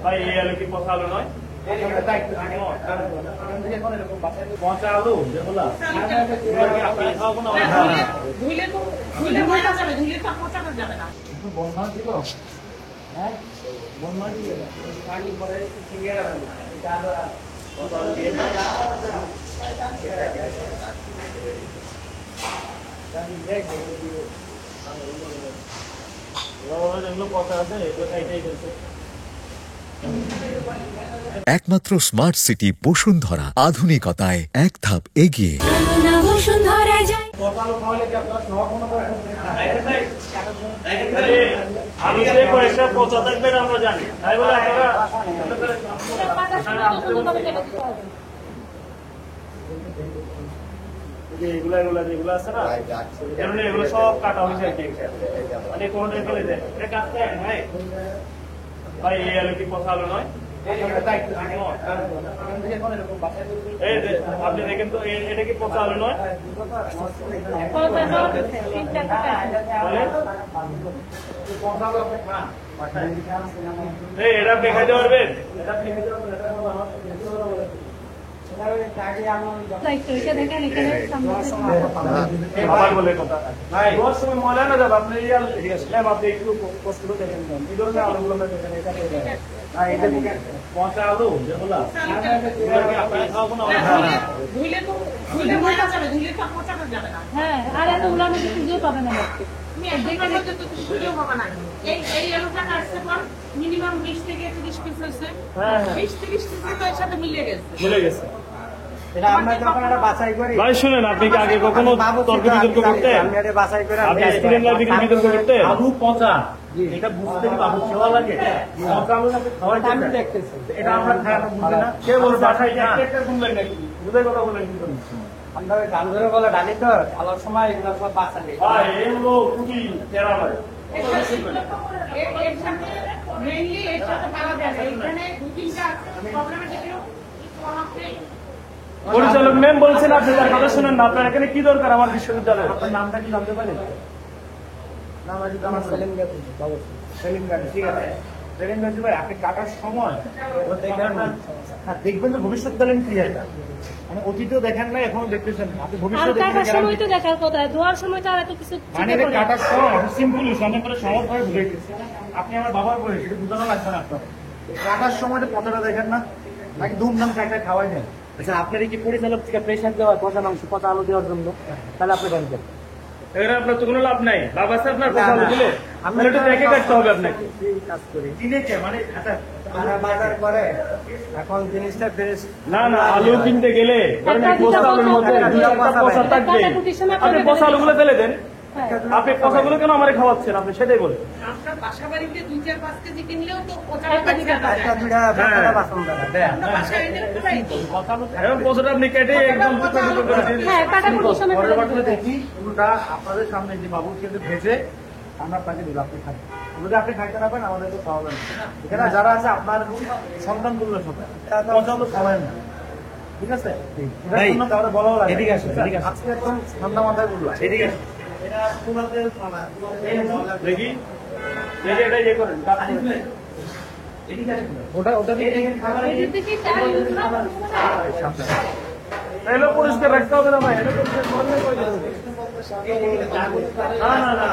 ভাই এই আলু কি পচা আলু নয়? পচা আলু যেগুলা আপনি খাওয়াবো না বন্ধ ছিল। হ্যাঁ বন্ধ ছিল পানি পরে একমাত্র স্মার্ট সিটি বসুন্ধরা, আধুনিকতায় এক ধাপ এগিয়ে। পচা থাকবেন আমরা জানি, তাই বলে এগুলা যেগুলো আছে না এগুলো সব কাটা হয়েছে মানে কোনটা ফেলে দেয় কাটতে ভাই। ভাই এই আলু কি পচা আলু নয়? আপনি দেখেন তো এটা কি পচা আলু নয়? এটা আপনি খাইতে পারবেন? ময়লা না যাবে আপনি আপনি একটু কষ্ট দেখেন এই ধরনের আলুগুলো পচা আলু যেগুলা হ্যাঁ আর এত উলানো সুযোগ পাবে না মিনিমাম 20 থেকে 30 পিস হয়েছে 20 30 পিসের সাথে মিলে গেছে। ভাই শুনেন, আপনি কি আগে কখনো তর্ক বিতর্ক করতেন? আপনি স্টুডেন্ট লাইফে কি বিতর্ক করতেন? আলু পচা এটা বুঝতে কি বাবু খাওয়া লাগে? পচা আলু নাকি খাওয়াইতে আমি দেখতেছি এটা আমরা খাই না বুঝি না। কে বলে বাসায় একটা শুনলেন নাকি? বুঝাই কথা বলেন কি করেন? আমরা গান ধরে বলে ডালি তো আলোর সময় এগুলো সব বাঁচা নেই। ভাই এগুলো খুবই তেরা হয়। মেইনলি এর সাথে পাওয়া যায় এখানে দুই তিনটা প্রবলেমেটিক পরিচালক ম্যাম বলছেন আপনি তার কথা শুনেন না। আপনার এখানে কি দরকার আমার বিশ্ববিদ্যালয়ে? আপনার নামটা কি জানতে পারেন? নাম আছে আমার সেলিম গাজী বাবু। সেলিম গাজী, ঠিক আছে। সেলিম গাজী ভাই আপনি কাটার সময় দেখবেন যে ভবিষ্যৎ প্ল্যান কি এটা মানে অতীতেও দেখেন না এখনো দেখতেছেন না। আপনি ভবিষ্যৎ সময় তো দেখার কথা, ধোয়ার সময় তো আর এত কিছু মানে কাটার সময় সিম্পল অনেক করে সহজ ভাবে বুঝে গেছে। আপনি আমার বাবার বয়স সেটা বুঝানো লাগছে না আপনার। কাটার সময় পচাটা দেখেন না নাকি ধুমধাম কাটা খাওয়াই নেন। আচ্ছা আপনার কি পরিচালক থেকে প্রেশার দেওয়া পচা মাংস পচা আলু দেওয়ার জন্য? তাহলে আপনি জানতেন এখানে আপনার তো কোনো লাভ নাই। লাভ আছে আপনার পচা আলু দিলে? আপনার এটা দেখে কাটতে হবে আপনাকে। কাজ করি কিনেছে মানে আচ্ছা বাজার করে এখন জিনিসটা ফ্রেশ না আলু কিনতে গেলে পচা আলুর মধ্যে পচা থাকবে। আপনি পচা আলুগুলো ফেলে দেন। আপনি পচাগুলো কেন আমারে খাওয়াচ্ছেন? আপনি সেটাই বলেন। আপনার বাসা বাড়িতে 2-4-5 কেজি কিনলেও তো পচাটা আপনি কেটে একদম দেখি আপনাদের সামনে যে বাবুর কিন্তু ভেজে আমরা আপনাকে দিল, আপনি খাবেন। যদি আপনি খাইতে না পারেন আমাদের তো খাওয়াবেন। এখানে যারা আছে আপনার সন্তান গুলো সবাই পছন্দ খাওয়াবেন না, ঠিক আছে? তাহলে বলাও লাগে ঠিক আছে। আজকে একদম ঠান্ডা মাথায় বললাম ঠিক আছে। দেখি এটা ইয়ে করেন এলো পরিষ্কার রাখতে হবে না ভাই। এলো পরিষ্কার না